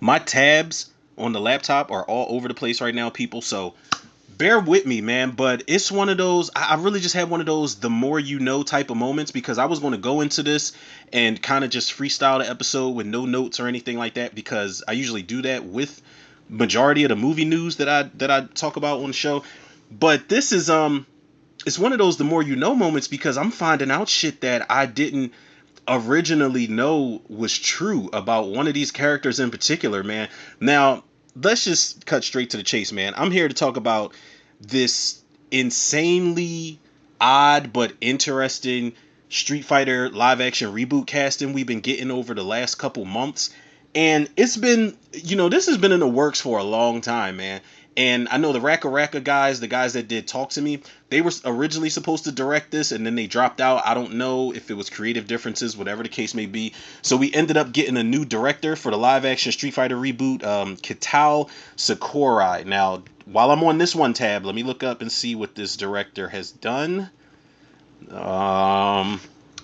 My tabs on the laptop are all over the place right now, people. So bear with me, man. But it's one of those. I really just had one of those the more you know type of moments because I was going to go into this and kind of just freestyle the episode with no notes or anything like that because I usually do that with majority of the movie news that I talk about on the show. But this is it's one of those the more you know moments because I'm finding out shit that I didn't originally know was true about one of these characters in particular, man. Now, let's just cut straight to the chase, man. I'm here to talk about this insanely odd but interesting Street Fighter live action reboot casting we've been getting over the last couple months. And it's been, this has been in the works for a long time, man. And I know the Raka Raka guys, the guys that did Talk to Me, they were originally supposed to direct this and then they dropped out. I don't know if it was creative differences, whatever the case may be. So we ended up getting a new director for the live action Street Fighter reboot, Kitao Sakurai. Now, while I'm on this one tab, let me look up and see what this director has done.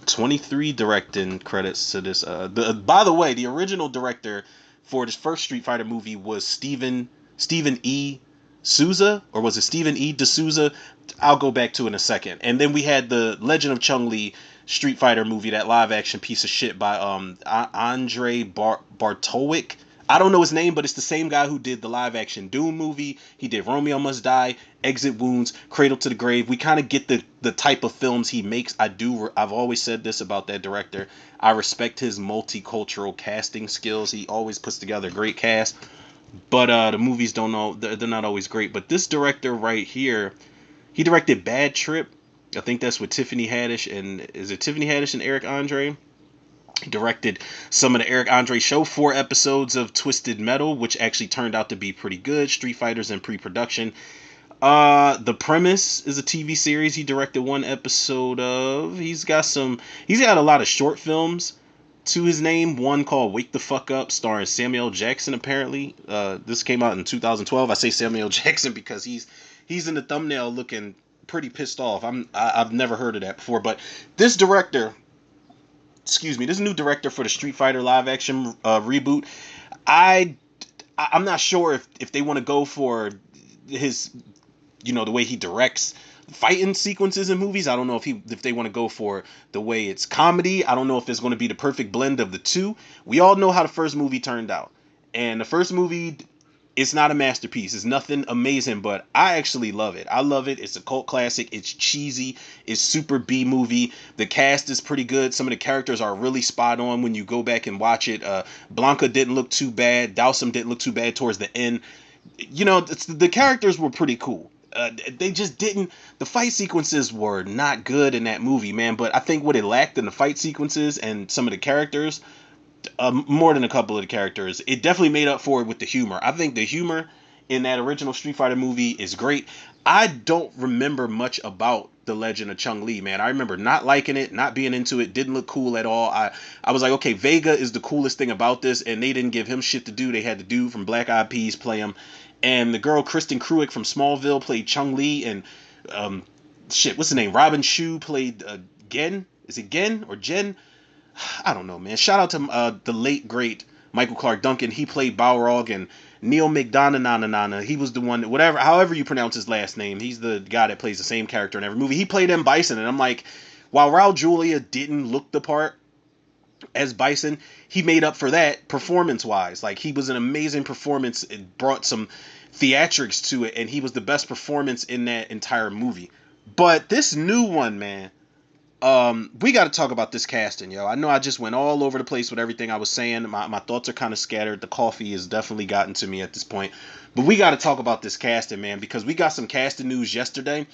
23 directing credits to this. By the way, the original director for this first Street Fighter movie was Stephen E. Souza, or was it Stephen E. D'Souza? I'll go back to it in a second. And then we had the Legend of Chun-Li Street Fighter movie, that live action piece of shit by Andre Bartowik. I don't know his name, but it's the same guy who did the live action Doom movie. He did Romeo Must Die, Exit Wounds, Cradle to the Grave. We kind of get the type of films he makes. I've always said this about that director. I respect his multicultural casting skills. He always puts together a great cast. But the movies don't know, they're not always great. But this director right here, he directed Bad Trip. I think that's with Tiffany Haddish and is it Tiffany Haddish and Eric Andre? He directed some of the Eric Andre show, 4 episodes of Twisted Metal, which actually turned out to be pretty good. Street Fighters in pre-production. The Premise is a TV series he directed 1 episode of. He's got a lot of short films to his name. One called Wake the Fuck Up, starring Samuel Jackson, apparently. This came out in 2012. I say Samuel Jackson because he's in the thumbnail looking pretty pissed off. I've never heard of that before, but this director, this new director for the Street Fighter live action reboot, I'm not sure if they want to go for his, the way he directs fighting sequences in movies. I don't know if they want to go for the way it's comedy. I don't know if it's going to be the perfect blend of the two. We all know how the first movie turned out, and the first movie, it's not a masterpiece. It's nothing amazing, but I actually love it. I love it. It's a cult classic. It's cheesy. It's super B movie. The cast is pretty good. Some of the characters are really spot on when you go back and watch it. Blanca didn't look too bad. Dowsum didn't look too bad towards the end. The characters were pretty cool. They just didn't. The fight sequences were not good in that movie, man. But I think what it lacked in the fight sequences and some of the characters, more than a couple of the characters, it definitely made up for it with the humor. I think the humor in that original Street Fighter movie is great. I don't remember much about the Legend of Chun-Li, man. I remember not liking it, not being into it, didn't look cool at all. I was like, okay, Vega is the coolest thing about this, and they didn't give him shit to do. They had the dude from Black Eyed Peas play him, and the girl Kristen Cruick from Smallville played Chun-Li, and what's the name? Robin Shou played Gen. Is it Gen or Jen? I don't know, man. Shout out to the late great Michael Clark Duncan. He played Balrog, and Neil McDonough. He was the one, however you pronounce his last name. He's the guy that plays the same character in every movie. He played M. Bison, and I'm like, while Raul Julia didn't look the part as Bison, he made up for that performance-wise. Like, he was an amazing performance. It brought some theatrics to it, and he was the best performance in that entire movie. But this new one, man, we got to talk about this casting, yo. I know I just went all over the place with everything I was saying. My thoughts are kind of scattered. The coffee has definitely gotten to me at this point. But we got to talk about this casting, man, because we got some casting news yesterday.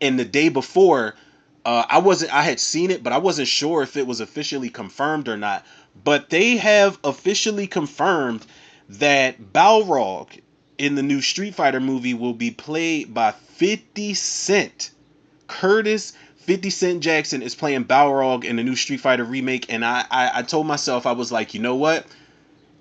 And the day before, I had seen it, but I wasn't sure if it was officially confirmed or not. But they have officially confirmed that Balrog in the new Street Fighter movie will be played by 50 Cent. Curtis 50 Cent Jackson is playing Balrog in the new Street Fighter remake, and I told myself, I was like, you know what?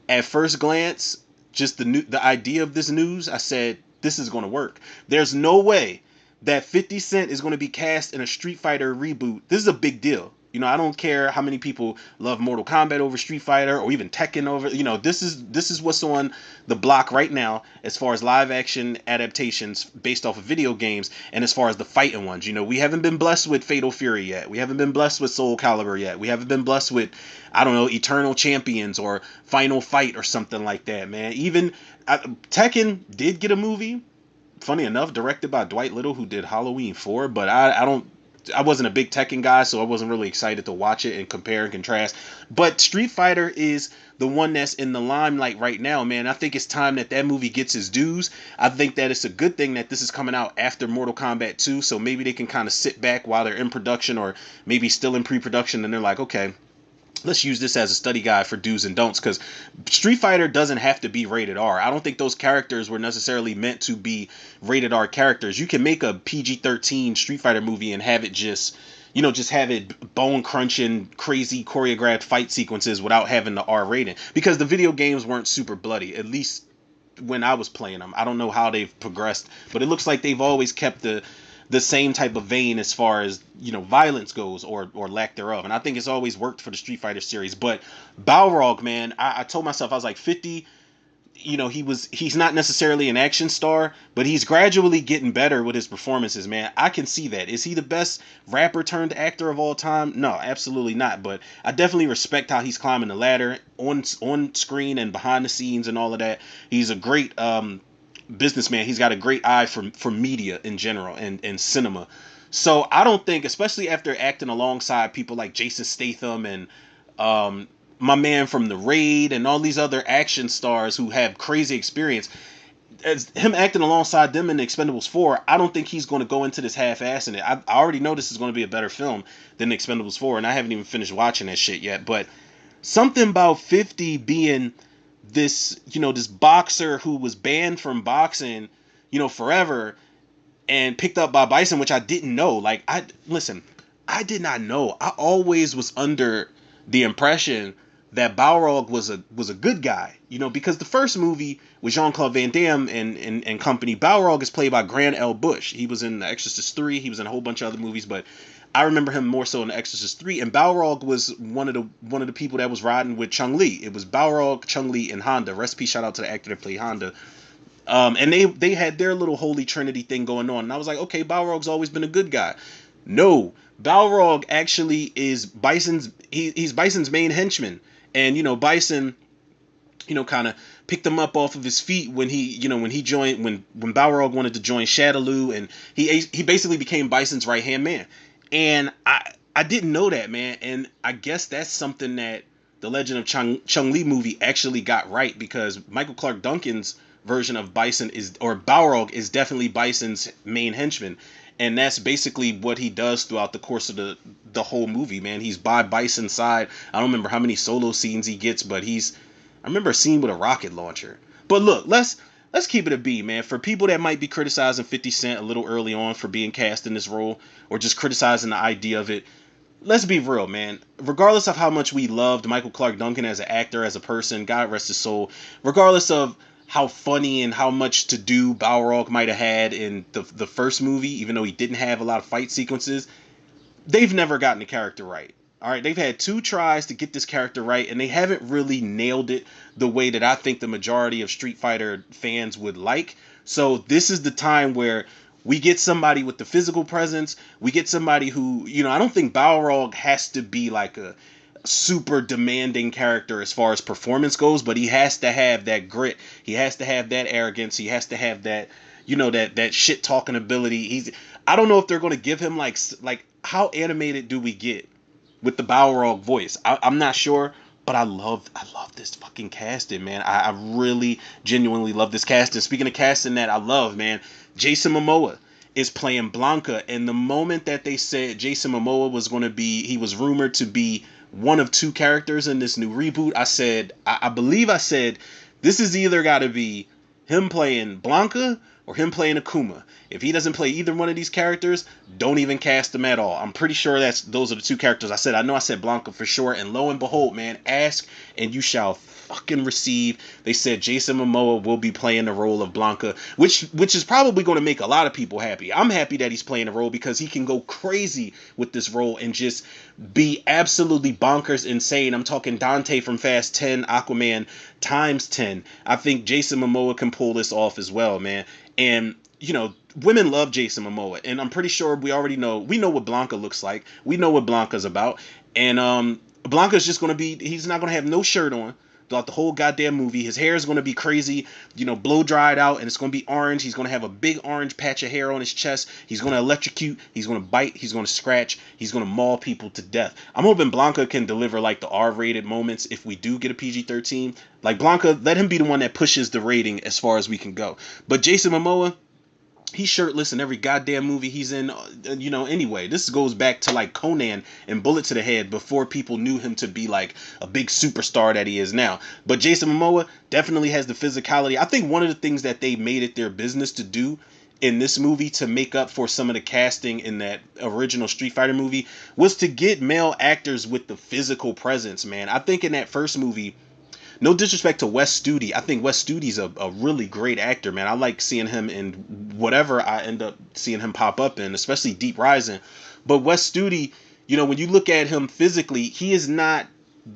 At first glance, just the idea of this news, I said, this is going to work. There's no way that 50 Cent is going to be cast in a Street Fighter reboot. This is a big deal. You know, I don't care how many people love Mortal Kombat over Street Fighter or even Tekken over. You know, this is what's on the block right now as far as live action adaptations based off of video games, and as far as the fighting ones. You know, we haven't been blessed with Fatal Fury yet. We haven't been blessed with Soul Calibur yet. We haven't been blessed with, I don't know, Eternal Champions or Final Fight or something like that, man. Even Tekken did get a movie, funny enough, directed by Dwight Little, who did Halloween 4, but I wasn't a big Tekken guy, so I wasn't really excited to watch it and compare and contrast. But Street Fighter is the one that's in the limelight right now, man. I think it's time that that movie gets its dues. I think that it's a good thing that this is coming out after Mortal Kombat 2, so maybe they can kind of sit back while they're in production, or maybe still in pre-production, and they're like, okay, let's use this as a study guide for do's and don'ts, because Street Fighter doesn't have to be rated R. I don't think those characters were necessarily meant to be rated R characters. You can make a PG-13 Street Fighter movie and have it just, you know, just have it bone crunching, crazy choreographed fight sequences without having the R rating, because the video games weren't super bloody, at least when I was playing them. I don't know how they've progressed, but it looks like they've always kept the same type of vein as far as, you know, violence goes, or lack thereof. And I think it's always worked for the Street Fighter series. But Balrog, man, I told myself, I was like, 50, you know, he's not necessarily an action star, but he's gradually getting better with his performances, man. I can see that. Is he the best rapper turned actor of all time? No, absolutely not. But I definitely respect how he's climbing the ladder on screen and behind the scenes and all of that. He's a great businessman. He's got a great eye for media in general and cinema. So I don't think, especially after acting alongside people like Jason Statham and my man from The Raid and all these other action stars who have crazy experience, as him acting alongside them in the Expendables 4, I don't think he's going to go into this half-ass in it. I already know this is going to be a better film than the Expendables 4, and I haven't even finished watching that shit yet. But something about 50 being this, you know, this boxer who was banned from boxing, you know, forever, and picked up by Bison, which I didn't know. Like, I did not know. I always was under the impression that Balrog was a good guy, you know, because the first movie with Jean-Claude Van Damme and company, Balrog is played by Grant L. Bush. He was in The Exorcist 3. He was in a whole bunch of other movies, but I remember him more so in The Exorcist 3. And Balrog was one of the people that was riding with Chun-Li. It was Balrog, Chun-Li, and Honda. Recipe shout out to the actor that played Honda. And they had their little holy trinity thing going on. And I was like, okay, Balrog's always been a good guy. No, Balrog actually is he's Bison's main henchman. And, you know, Bison, you know, kind of picked him up off of his feet when he joined, when Balrog wanted to join Shadaloo, and he basically became Bison's right-hand man. And I didn't know that, man. And I guess that's something that the Legend of Chun-Li movie actually got right, because Michael Clark Duncan's version of Balrog is definitely Bison's main henchman. And that's basically what he does throughout the course of the whole movie, man. He's by Bison's side. I don't remember how many solo scenes he gets, but I remember a scene with a rocket launcher. But look, let's keep it a B, man. For people that might be criticizing 50 Cent a little early on for being cast in this role, or just criticizing the idea of it, let's be real, man. Regardless of how much we loved Michael Clark Duncan as an actor, as a person, God rest his soul, regardless of how funny and how much to do Balrog might have had in the first movie, even though he didn't have a lot of fight sequences, they've never gotten the character right. All right, they've had 2 tries to get this character right, and they haven't really nailed it the way that I think the majority of Street Fighter fans would like. So this is the time where we get somebody with the physical presence. We get somebody who, you know, I don't think Balrog has to be like a super demanding character as far as performance goes, but he has to have that grit. He has to have that arrogance. He has to have that, you know, that shit talking ability. I don't know if they're going to give him like how animated do we get with the Balrog voice? I'm not sure, but I love this fucking casting, man. I really genuinely love this casting. Speaking of casting that I love, man, Jason Momoa is playing Blanca, and the moment that they said Jason Momoa was going to be, he was rumored to be one of 2 characters in this new reboot, I said, I believe I said, this is either got to be him playing Blanca or him playing Akuma. If he doesn't play either one of these characters, don't even cast him at all. I'm pretty sure those are the two characters I said. I know I said Blanca for sure, and lo and behold, man, ask and you shall fucking receive. They said Jason Momoa will be playing the role of Blanca, which is probably going to make a lot of people happy. I'm happy that he's playing the role because he can go crazy with this role and just be absolutely bonkers insane. I'm talking Dante from Fast 10, Aquaman times 10. I think Jason Momoa can pull this off as well, man. And women love Jason Momoa, and I'm pretty sure we know what Blanca looks like. We know what Blanca's about, and Blanca's just gonna be. He's not gonna have no shirt on throughout the whole goddamn movie. His hair is gonna be crazy, blow dried out, and it's gonna be orange. He's gonna have a big orange patch of hair on his chest. He's gonna electrocute. He's gonna bite. He's gonna scratch. He's gonna maul people to death. I'm hoping Blanca can deliver like the R-rated moments if we do get a PG-13. Like Blanca, let him be the one that pushes the rating as far as we can go. But Jason Momoa, he's shirtless in every goddamn movie he's in, anyway. This goes back to like Conan and Bullet to the Head before people knew him to be like a big superstar that he is now. But Jason Momoa definitely has the physicality. I think one of the things that they made it their business to do in this movie to make up for some of the casting in that original Street Fighter movie was to get male actors with the physical presence, man. I think in that first movie, no disrespect to Wes Studi, I think Wes Studi's a really great actor, man. I like seeing him in whatever I end up seeing him pop up in, especially Deep Rising. But Wes Studi, when you look at him physically, he is not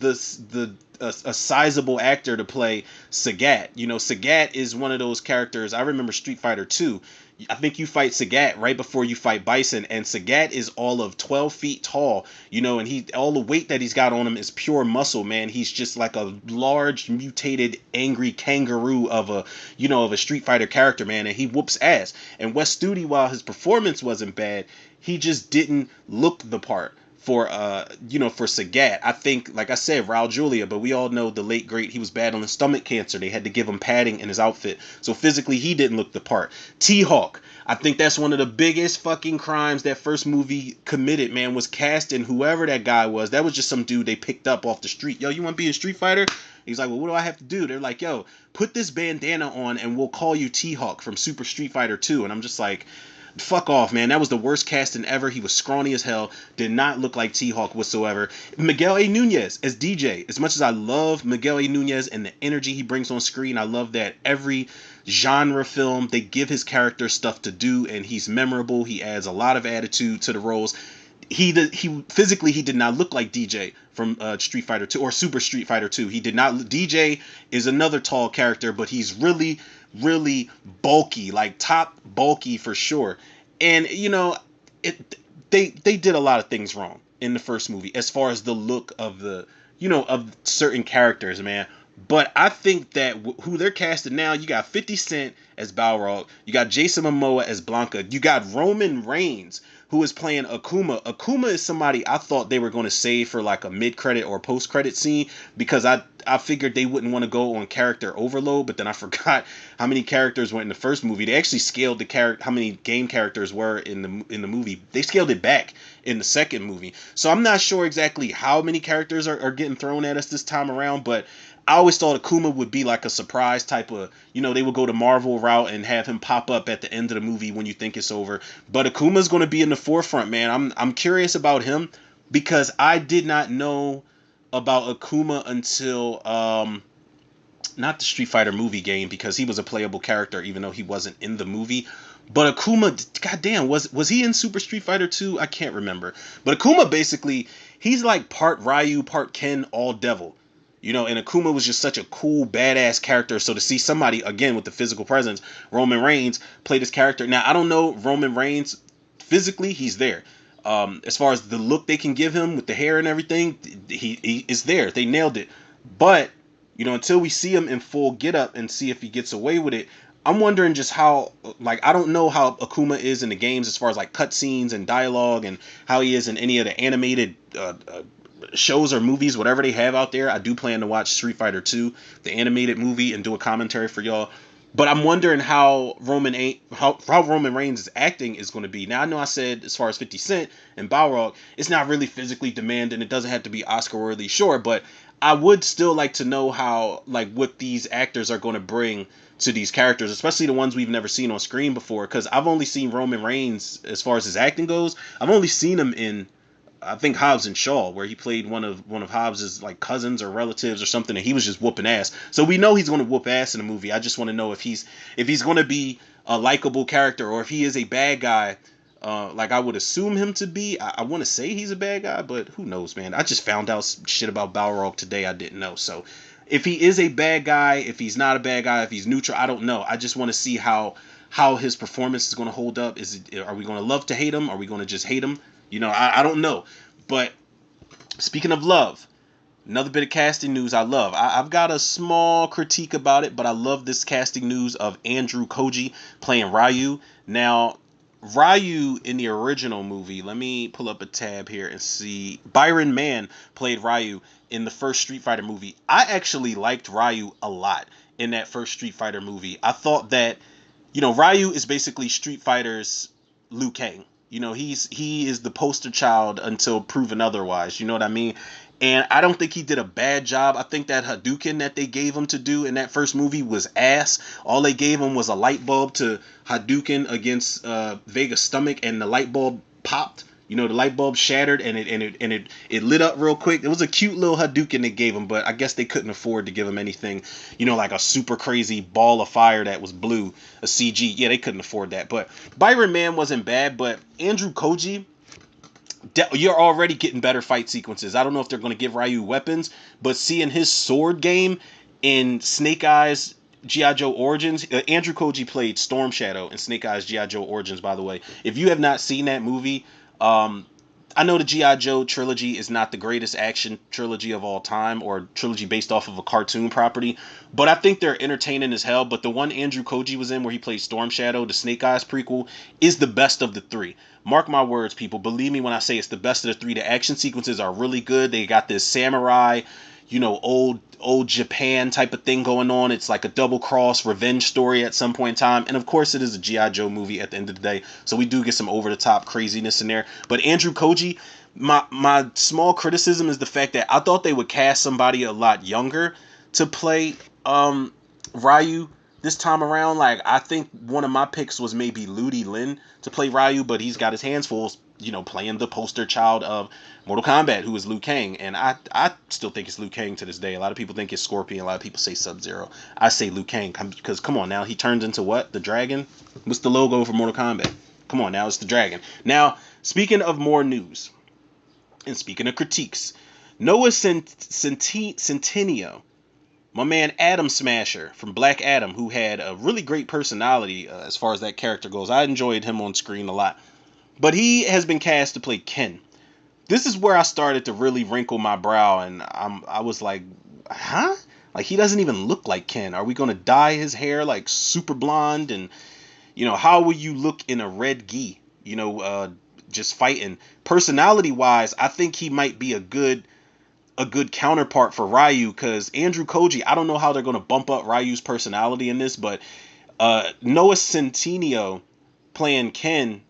a sizable actor to play Sagat. Sagat is one of those characters. I remember Street Fighter 2. I think you fight Sagat right before you fight Bison, and Sagat is all of 12 feet tall, and all the weight that he's got on him is pure muscle, man. He's just like a large, mutated, angry kangaroo of a Street Fighter character, man, and he whoops ass. And Wes Studi, while his performance wasn't bad, he just didn't look the part for Sagat. I think, like I said, Raul Julia, but we all know the late great, he was battling stomach cancer. They had to give him padding in his outfit, so physically he didn't look the part. T-Hawk, I think that's one of the biggest fucking crimes that first movie committed, man, was casting whoever that guy was. That was just some dude they picked up off the street. Yo, you want to be a Street Fighter? He's like, well, what do I have to do? They're like, yo, put this bandana on and we'll call you T-Hawk from Super Street Fighter 2. And I'm just like, fuck off, man. That was the worst casting ever. He was scrawny as hell. Did not look like T-Hawk whatsoever. Miguel A. Nunez as DJ. As much as I love Miguel A. Nunez and the energy he brings on screen, I love that every genre film, they give his character stuff to do, and he's memorable. He adds a lot of attitude to the roles. He physically, he did not look like DJ from Street Fighter 2 or Super Street Fighter 2. He did not. DJ is another tall character, but he's really, really bulky, like top bulky for sure. And they did a lot of things wrong in the first movie as far as the look of of certain characters, man. But I think that who they're casting now, you got 50 Cent as Balrog, you got Jason Momoa as Blanca, you got Roman Reigns who is playing Akuma. Akuma is somebody I thought they were going to save for like a mid-credit or post-credit scene because I figured they wouldn't want to go on character overload, but then I forgot how many characters were in the first movie. They actually scaled how many game characters were in the movie. They scaled it back in the second movie. So I'm not sure exactly how many characters are getting thrown at us this time around, but I always thought Akuma would be like a surprise type of, they would go the Marvel route and have him pop up at the end of the movie when you think it's over. But Akuma's going to be in the forefront, man. I'm curious about him because I did not know about Akuma until not the Street Fighter movie game, because he was a playable character even though he wasn't in the movie. But Akuma, goddamn, was he in Super Street Fighter 2? I can't remember. But Akuma, basically, he's like part Ryu, part Ken, all devil. And Akuma was just such a cool, badass character. So to see somebody, again, with the physical presence, Roman Reigns, play this character. Now, I don't know Roman Reigns, physically, he's there. As far as the look they can give him with the hair and everything, he is there. They nailed it. But, until we see him in full get up and see if he gets away with it, I'm wondering just how, like, I don't know how Akuma is in the games as far as, like, cutscenes and dialogue and how he is in any of the animated shows or movies, whatever they have out there. I do plan to watch Street Fighter 2, the animated movie, and do a commentary for y'all. But I'm wondering how Roman Reigns' acting is going to be. Now, I know I said as far as 50 Cent and Balrog, it's not really physically demanding. It doesn't have to be Oscar-worthy, sure, but I would still like to know how, like, what these actors are going to bring to these characters, especially the ones we've never seen on screen before. Because I've only seen Roman Reigns as far as his acting goes. I've only seen him in, I think, Hobbs and Shaw, where he played one of Hobbs's like cousins or relatives or something, and he was just whooping ass. So we know he's going to whoop ass in the movie. I just want to know if he's going to be a likable character, or if he is a bad guy. Like I would assume him to be. I want to say he's a bad guy, but who knows, man? I just found out shit about Balrog today I didn't know. So if he is a bad guy, if he's not a bad guy, if he's neutral, I don't know. I just want to see how his performance is going to hold up. Are we going to love to hate him? Are we going to just hate him? I don't know. But speaking of love, another bit of casting news I love. I've got a small critique about it, but I love this casting news of Andrew Koji playing Ryu. Now, Ryu in the original movie, let me pull up a tab here and see. Byron Mann played Ryu in the first Street Fighter movie. I actually liked Ryu a lot in that first Street Fighter movie. I thought that, Ryu is basically Street Fighter's Liu Kang. He is the poster child until proven otherwise. You know what I mean? And I don't think he did a bad job. I think that Hadouken that they gave him to do in that first movie was ass. All they gave him was a light bulb to Hadouken against Vega's stomach, and the light bulb popped. The light bulb shattered, and it lit up real quick. It was a cute little Hadouken they gave him, but I guess they couldn't afford to give him anything, like a super crazy ball of fire that was blue, a CG. Yeah, they couldn't afford that. But Byron Mann wasn't bad, but Andrew Koji, you're already getting better fight sequences. I don't know if they're going to give Ryu weapons, but seeing his sword game in Snake Eyes G.I. Joe Origins, Andrew Koji played Storm Shadow in Snake Eyes G.I. Joe Origins, by the way. If you have not seen that movie, I know the G.I. Joe trilogy is not the greatest action trilogy of all time, or trilogy based off of a cartoon property, but I think they're entertaining as hell. But the one Andrew Koji was in, where he played Storm Shadow, the Snake Eyes prequel, is the best of the three. Mark my words, people. Believe me when I say it's the best of the three. The action sequences are really good. They got this samurai, old Japan type of thing going on. It's like a double cross revenge story at some point in time. And of course it is a G.I. Joe movie at the end of the day. So we do get some over the top craziness in there. But Andrew Koji, my small criticism is the fact that I thought they would cast somebody a lot younger to play Ryu this time around. Like, I think one of my picks was maybe Ludi Lin to play Ryu, but he's got his hands full, playing the poster child of Mortal Kombat, who is Liu Kang. And I still think it's Liu Kang to this day. A lot of people think it's Scorpion. A lot of people say Sub-Zero. I say Liu Kang because, come on now, he turns into what? The dragon? What's the logo for Mortal Kombat? Come on now, it's the dragon. Now, speaking of more news, and speaking of critiques, Noah Centineo, my man Adam Smasher from Black Adam, who had a really great personality as far as that character goes. I enjoyed him on screen a lot. But he has been cast to play Ken. This is where I started to really wrinkle my brow, and I was like, huh? Like, he doesn't even look like Ken. Are we going to dye his hair like super blonde? And, how will you look in a red gi? Just fighting. Personality-wise, I think he might be a good counterpart for Ryu, because Andrew Koji, I don't know how they're going to bump up Ryu's personality in this, but Noah Centineo playing Ken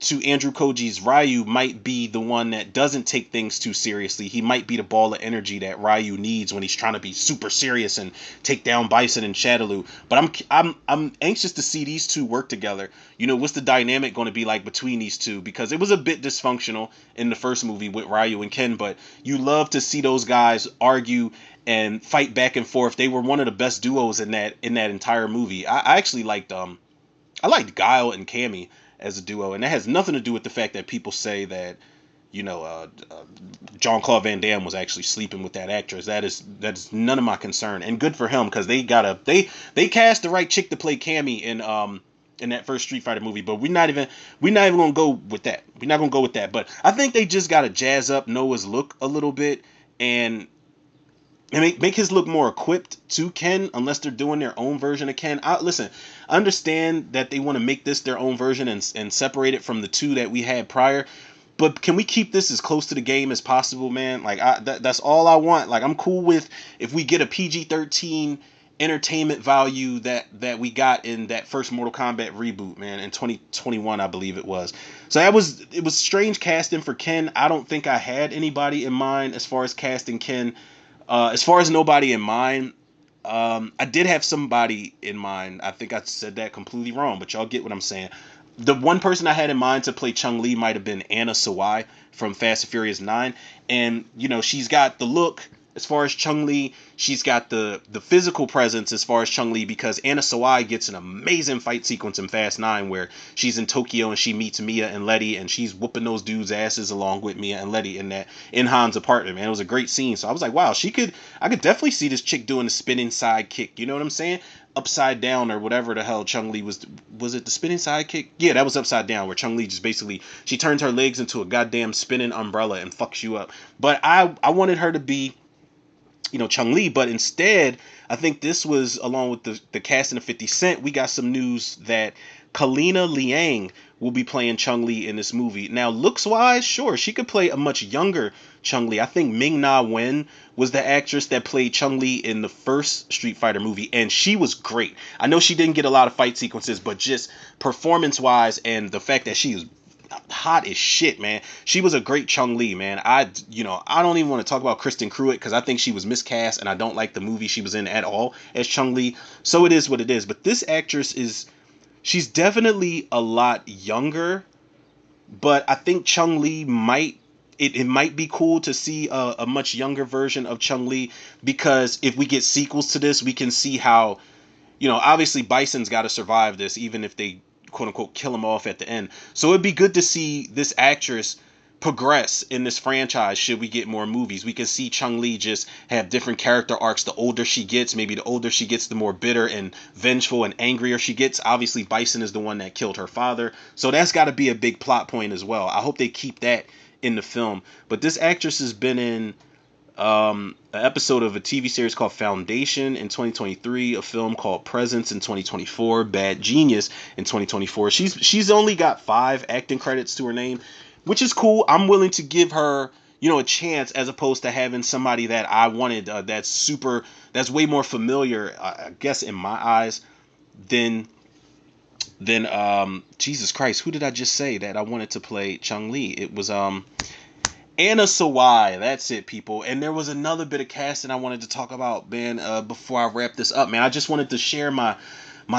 to Andrew Koji's Ryu might be the one that doesn't take things too seriously. He might be the ball of energy that Ryu needs when he's trying to be super serious and take down Bison and Shadaloo. But I'm anxious to see these two work together. What's the dynamic going to be like between these two? Because it was a bit dysfunctional in the first movie with Ryu and Ken, but you love to see those guys argue and fight back and forth. They were one of the best duos in that entire movie. I actually liked Guile and Cammy as a duo, and that has nothing to do with the fact that people say that Jean-Claude Van Damme was actually sleeping with that actress. That is none of my concern, and good for him, because they cast the right chick to play Cammy in that first Street Fighter movie. But we're not even gonna go with that. We're not gonna go with that. But I think they just gotta jazz up Noah's look a little bit and make his look more equipped to Ken, unless they're doing their own version of Ken. Listen, I understand that they want to make this their own version and separate it from the two that we had prior, but can we keep this as close to the game as possible, man? Like, that's all I want. Like, I'm cool with if we get a PG-13 entertainment value that we got in that first Mortal Kombat reboot, man, in 2021, I believe it was. So it was strange casting for Ken. I don't think I had anybody in mind as far as casting Ken. As far as nobody in mind, I did have somebody in mind. I think I said that completely wrong, but y'all get what I'm saying. The one person I had in mind to play Chung Li might have been Anna Sawai from Fast and Furious 9. And, she's got the look as far as Chung Li. She's got the physical presence as far as Chung Li, because Anna Sawai gets an amazing fight sequence in Fast 9 where she's in Tokyo and she meets Mia and Letty, and she's whooping those dudes' asses along with Mia and Letty in Han's apartment, man. It was a great scene. So I was like, wow, I could definitely see this chick doing a spinning side kick. You know what I'm saying? Upside down or whatever the hell Chung Li was it the spinning side kick? Yeah, that was upside down, where Chung Li just basically, she turns her legs into a goddamn spinning umbrella and fucks you up. But I wanted her to be, Chung Li, but instead I think this was, along with the casting of 50 Cent, we got some news that Kalina Liang will be playing Chung Li in this movie. Now, looks wise, sure, she could play a much younger Chung Li. I think Ming Na Wen was the actress that played Chung Li in the first Street Fighter movie, and she was great. I know she didn't get a lot of fight sequences, but just performance wise, and the fact that she is hot as shit, man. She was a great Chung Li, man. I don't even want to talk about Kristen Cruitt, because I think she was miscast, and I don't like the movie she was in at all as Chung Li. So it is what it is. But this actress she's definitely a lot younger, but I think Chung Li it might be cool to see a much younger version of Chung Li, because if we get sequels to this, we can see how, obviously Bison's got to survive this, even if they quote unquote kill him off at the end. So it'd be good to see this actress progress in this franchise. Should we get more movies, we can see Chung Li just have different character arcs. The older she gets, maybe the older she gets, the more bitter and vengeful and angrier she gets. Obviously Bison is the one that killed her father, so that's got to be a big plot point as well. I hope they keep that in the film. But this actress has been in an episode of a TV series called Foundation in 2023, a film called Presence in 2024, Bad Genius in 2024. She's only got 5 acting credits to her name, which is cool. I'm willing to give her, a chance, as opposed to having somebody that I wanted that's way more familiar, I guess, in my eyes, than Jesus Christ, who did I just say that I wanted to play Chung Li? It was Anna Sawai. That's it, people. And there was another bit of casting I wanted to talk about, man, before I wrap this up, man. I just wanted to share my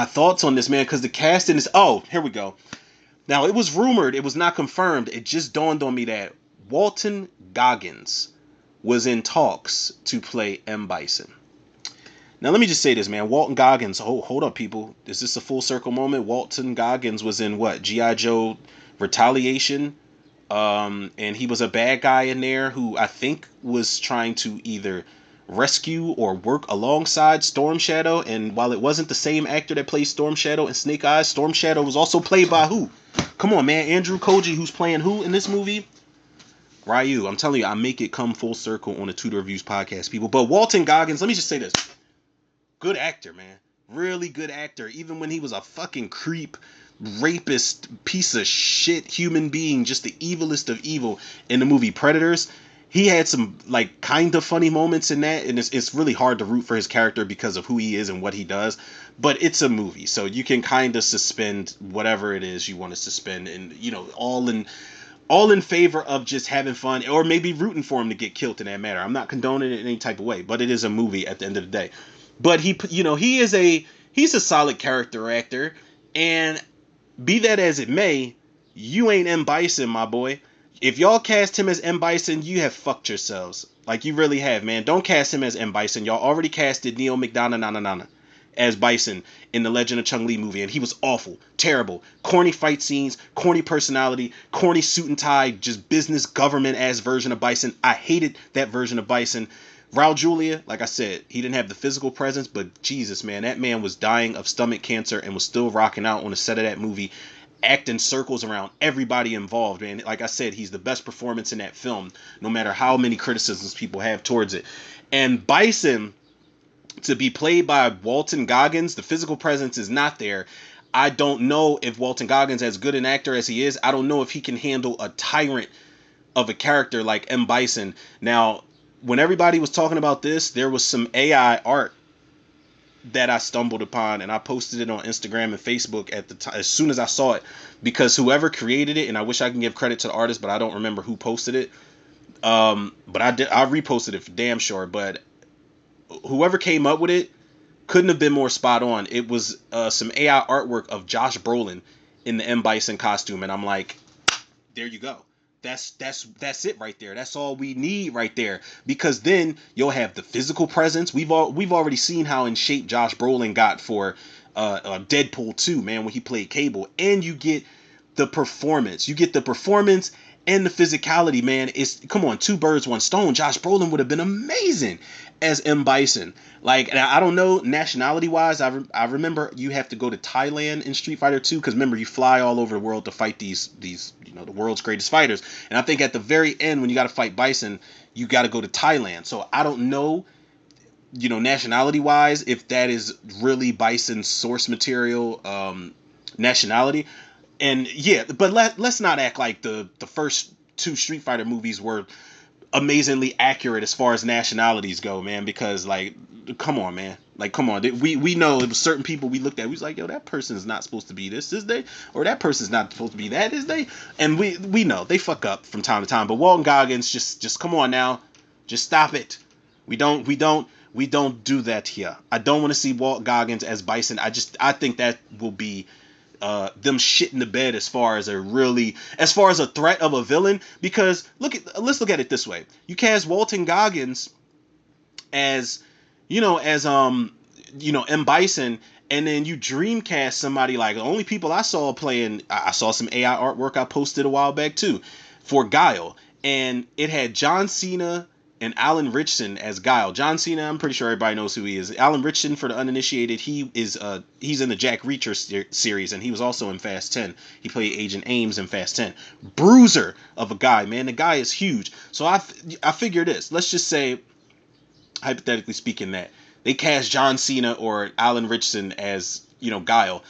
thoughts on this, man, because the casting is... Oh, here we go. Now, it was rumored. It was not confirmed. It just dawned on me that Walton Goggins was in talks to play M. Bison. Now, let me just say this, man. Walton Goggins... hold up, people. Is this a full circle moment? Walton Goggins was in what? G.I. Joe Retaliation? And he was a bad guy in there who I think was trying to either rescue or work alongside Storm Shadow. And while it wasn't the same actor that played Storm Shadow in Snake Eyes, Storm Shadow was also played by who? Come on, man. Andrew Koji, who's playing who in this movie? Ryu. I'm telling you, I make it come full circle on the Tudor Reviews podcast, people. But Walton Goggins, let me just say this. Good actor, man. Really good actor. Even when he was a fucking creep, rapist, piece of shit human being, just the evilest of evil in the movie Predators, he had some like kind of funny moments in that, and it's really hard to root for his character because of who he is and what he does. But it's a movie, so you can kind of suspend whatever it is you want to suspend, and all in favor of just having fun, or maybe rooting for him to get killed in that matter. I'm not condoning it in any type of way, but it is a movie at the end of the day. But he's a solid character actor, and be that as it may, you ain't M. Bison, my boy. If y'all cast him as M. Bison, you have fucked yourselves. Like, you really have, man. Don't cast him as M. Bison. Y'all already casted Neil McDonough as Bison in the Legend of Chung Li movie, and he was awful, terrible, corny fight scenes, corny personality, corny suit and tie, just business government ass version of Bison. I hated that version of Bison. Raul Julia, like I said, he didn't have the physical presence, but Jesus, man, that man was dying of stomach cancer and was still rocking out on the set of that movie, acting circles around everybody involved, man. Like I said, he's the best performance in that film, no matter how many criticisms people have towards it. And Bison, to be played by Walton Goggins, the physical presence is not there. I don't know if Walton Goggins, as good an actor as he is, I don't know if he can handle a tyrant of a character like M. Bison. Now, when everybody was talking about this, there was some AI art that I stumbled upon, and I posted it on Instagram and Facebook at the time as soon as I saw it, because whoever created it, and I wish I can give credit to the artist, but I don't remember who posted it. But I reposted it for damn sure. But whoever came up with it couldn't have been more spot on. It was some AI artwork of Josh Brolin in the M Bison costume, and I'm like, there you go. That's it right there. That's all we need right there. Because then you'll have the physical presence. We've already seen how in shape Josh Brolin got for Deadpool 2, man, when he played Cable, and you get the performance. You get the performance and the physicality, man. It's come on, two birds, one stone. Josh Brolin would have been amazing as M Bison. Like, I don't know nationality wise. I remember you have to go to Thailand in Street Fighter 2 because remember you fly all over the world to fight these the world's greatest fighters. And I think at the very end when you got to fight Bison, you got to go to Thailand. So I don't know, nationality wise if that is really Bison's source material nationality. And yeah, but let's not act like the first two Street Fighter movies were amazingly accurate as far as nationalities go, man. Because like, come on, man. Like, come on. We know it was certain people we looked at. We was like, yo, that person is not supposed to be this, is they? Or that person's not supposed to be that, is they? And we know they fuck up from time to time. But Walton Goggins, just come on now, just stop it. We don't do that here. I don't want to see Walt Goggins as Bison. I think that will be them shit in the bed as far as a threat of a villain. Because let's look at it this way: you cast Walton Goggins as M Bison, and then you dreamcast somebody like the only people I saw playing. I saw some AI artwork I posted a while back too for Guile, and it had John Cena and Alan Ritchson as Guile. John Cena, I'm pretty sure everybody knows who he is. Alan Ritchson, for the uninitiated, he's in the Jack Reacher series, and he was also in Fast 10. He played Agent Ames in Fast 10. Bruiser of a guy, man. The guy is huge. So I figure this. Let's just say, hypothetically speaking, that they cast John Cena or Alan Ritchson as Guile.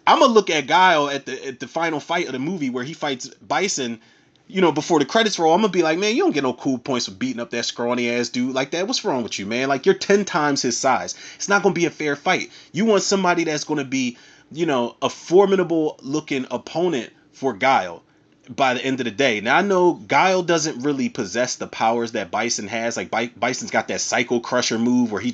I'm gonna look at Guile at the final fight of the movie where he fights Bison. Before the credits roll, I'm gonna be like, man, you don't get no cool points for beating up that scrawny ass dude like that. What's wrong with you, man? Like, you're 10 times his size. It's not gonna be a fair fight. You want somebody that's gonna be, a formidable looking opponent for Guile by the end of the day. Now I know Guile doesn't really possess the powers that Bison has. Like Bison's got that Psycho Crusher move where he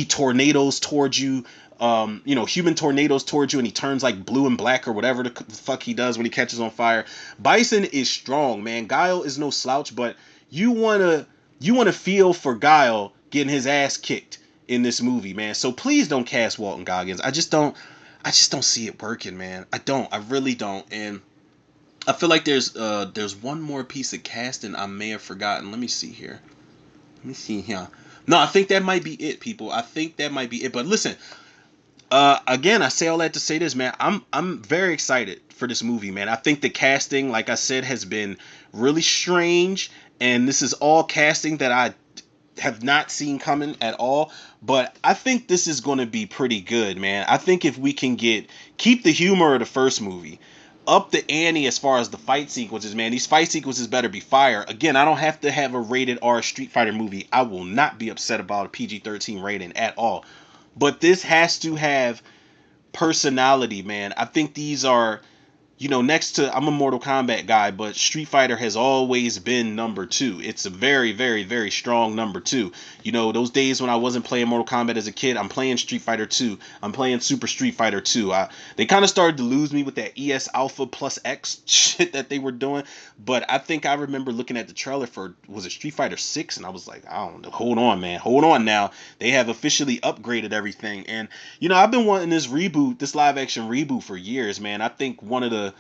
tornadoes towards you. Human tornadoes towards you, and he turns like blue and black or whatever the fuck he does when he catches on fire. Bison is strong, man. Guile is no slouch, but you wanna feel for Guile getting his ass kicked in this movie, man. So please don't cast Walton Goggins. I just don't see it working, man. I really don't. And I feel like there's one more piece of casting I may have forgotten. Let me see here. No, I think that might be it, people. I think that might be it. But listen, again, I say all that to say this, man. I'm very excited for this movie, man. I think the casting, like I said, has been really strange, and this is all casting that I have not seen coming at all. But I think this is going to be pretty good, man. I think if we can keep the humor of the first movie, up the ante as far as the fight sequences, man. These fight sequences better be fire. Again, I don't have to have a rated R Street Fighter movie. I will not be upset about a PG-13 rating at all. But this has to have personality, man. I think these are, next to, I'm a Mortal Kombat guy, but Street Fighter has always been number 2. It's a very, very, very strong number 2. Those days when I wasn't playing Mortal Kombat as a kid, I'm playing Street Fighter 2. I'm playing Super Street Fighter 2. They kind of started to lose me with that ES Alpha plus X shit that they were doing. But I think I remember looking at the trailer for, was it Street Fighter 6? And I was like, I don't know. Hold on, man. Hold on now. They have officially upgraded everything. And, I've been wanting this live action reboot for years, man. I think one of the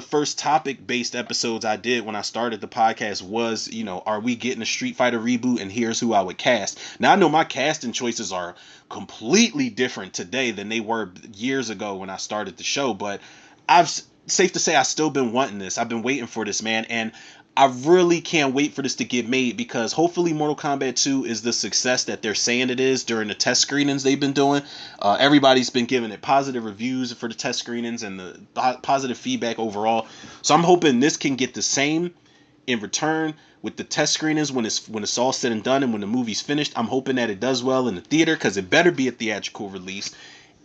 first topic based episodes I did when I started the podcast was, are we getting a Street Fighter reboot, and here's who I would cast. Now I know my casting choices are completely different today than they were years ago when I started the show, but safe to say I've still been wanting this. I've been waiting for this, man, and I really can't wait for this to get made, because hopefully Mortal Kombat 2 is the success that they're saying it is during the test screenings they've been doing. Everybody's been giving it positive reviews for the test screenings and the positive feedback overall. So I'm hoping this can get the same in return with the test screenings when it's all said and done and when the movie's finished. I'm hoping that it does well in the theater, because it better be a theatrical release.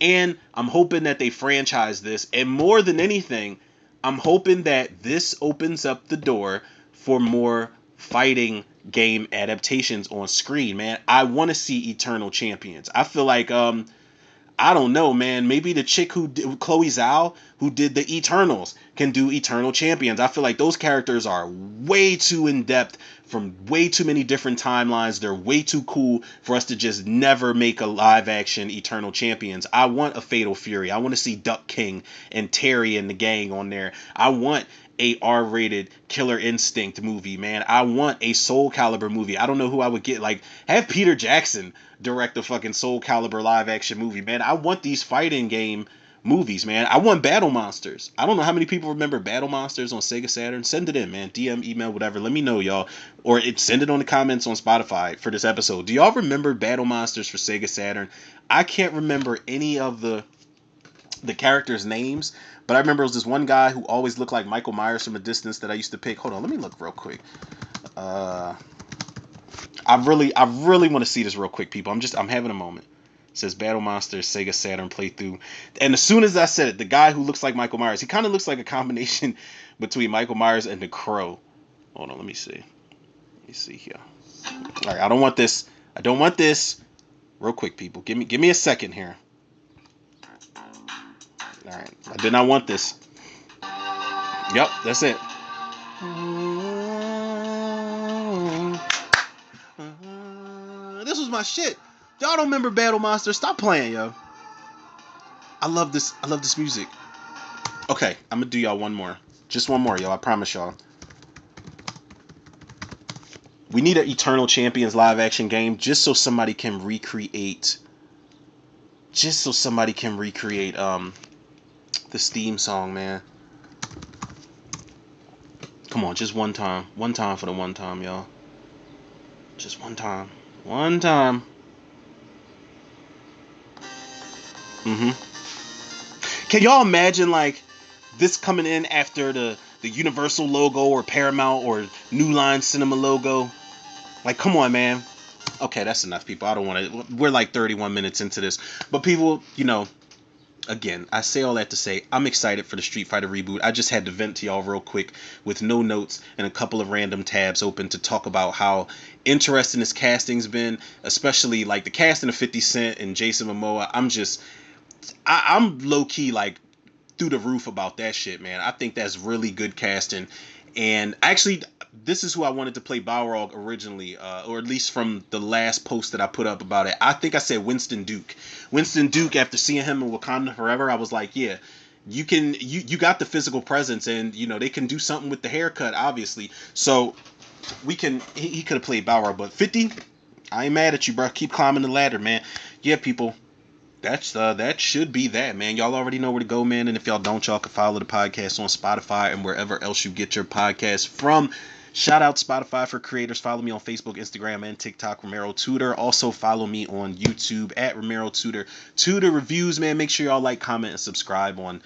And I'm hoping that they franchise this. And more than anything, I'm hoping that this opens up the door for more fighting game adaptations on screen, man. I want to see Eternal Champions. I feel like I don't know, man. Maybe the chick who did, Chloe Zhao, who did the Eternals, can do Eternal Champions. I feel like those characters are way too in depth from way too many different timelines. They're way too cool for us to just never make a live action Eternal Champions. I want a Fatal Fury. I want to see Duck King and Terry and the gang on there. I want a R-rated Killer Instinct movie, man. I want a Soul Calibur movie. I don't know who I would get. Like, have Peter Jackson direct a fucking Soul Calibur live action movie, man. I want these fighting game movies, man. I want Battle Monsters. I don't know how many people remember Battle Monsters on Sega Saturn. Send it in, man. DM, email, whatever. Let me know, y'all. Or send it on the comments on Spotify for this episode. Do y'all remember Battle Monsters for Sega Saturn? I can't remember any of the characters' names, but I remember it was this one guy who always looked like Michael Myers from a distance that I used to pick. Hold on, let me look real quick. I really want to see this real quick, people. I'm having a moment. It says Battle Monsters Sega Saturn playthrough, and as soon as I said it, the guy who looks like Michael Myers, he kind of looks like a combination between Michael Myers and the Crow. Hold on, let me see. Let me see here. All right, I don't want this. I don't want this. Real quick, people. Give me a second here. All right, I did not want this. Yep, that's it. This was my shit. Y'all don't remember Battle Monster? Stop playing, yo. I love this. I love this music. Okay, I'm gonna do y'all one more. Just one more, yo. I promise y'all. We need an Eternal Champions live action game just so somebody can recreate. Just so somebody can recreate this theme song, man. Come on, just one time. One time for the one time, y'all. Just one time. One time. Can y'all imagine, like, this coming in after the Universal logo or Paramount or New Line Cinema logo? Like, come on, man. Okay, that's enough, people. I don't want to. We're like 31 minutes into this. But people, again, I say all that to say I'm excited for the Street Fighter reboot. I just had to vent to y'all real quick with no notes and a couple of random tabs open to talk about how interesting this casting's been, especially like the casting of 50 Cent and Jason Momoa. I'm low key like through the roof about that shit, man. I think that's really good casting. And actually, this is who I wanted to play Balrog originally, or at least from the last post that I put up about it. I think I said Winston Duke. Winston Duke, after seeing him in Wakanda Forever, I was like, yeah, you got the physical presence, and they can do something with the haircut, obviously. So he could have played Balrog, but 50, I ain't mad at you, bro. Keep climbing the ladder, man. Yeah, people. That should be that, man. Y'all already know where to go, man. And if y'all don't, y'all can follow the podcast on Spotify and wherever else you get your podcast from. Shout out Spotify for creators. Follow me on Facebook, Instagram, and TikTok, Romero Tutor. Also follow me on YouTube at Romero Tutor. Tutor reviews, man. Make sure y'all like, comment, and subscribe on,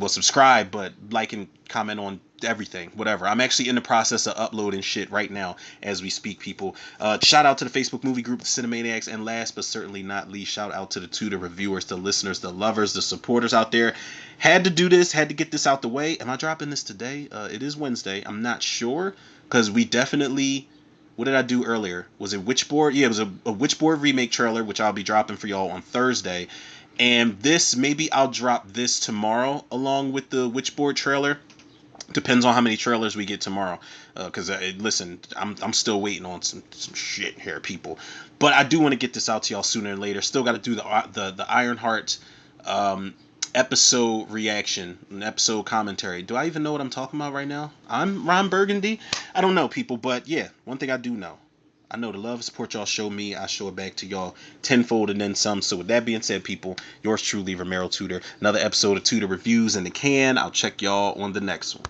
subscribe, but like and comment on everything, whatever. I'm actually in the process of uploading shit right now as we speak, people. Shout out to the Facebook movie group, the Cinemaniacs, and last but certainly not least, shout out to the Tutor reviewers, the listeners, the lovers, the supporters out there. Had to do this, had to get this out the way. Am I dropping this today? It is Wednesday. I'm not sure, because we definitely... What did I do earlier? Was it Witchboard? Yeah, it was a Witchboard remake trailer, which I'll be dropping for y'all on Thursday. And this, maybe I'll drop this tomorrow along with the Witchboard trailer. Depends on how many trailers we get tomorrow. Because, listen, I'm still waiting on some shit here, people. But I do want to get this out to y'all sooner or later. Still got to do the Ironheart episode reaction, an episode commentary. Do I even know what I'm talking about right now? I'm Ron Burgundy? I don't know, people. But, yeah, one thing I do know. I know the love and support y'all show me, I show it back to y'all tenfold and then some. So with that being said, people, yours truly, Romero Tutor. Another episode of Tutor Reviews in the can. I'll check y'all on the next one.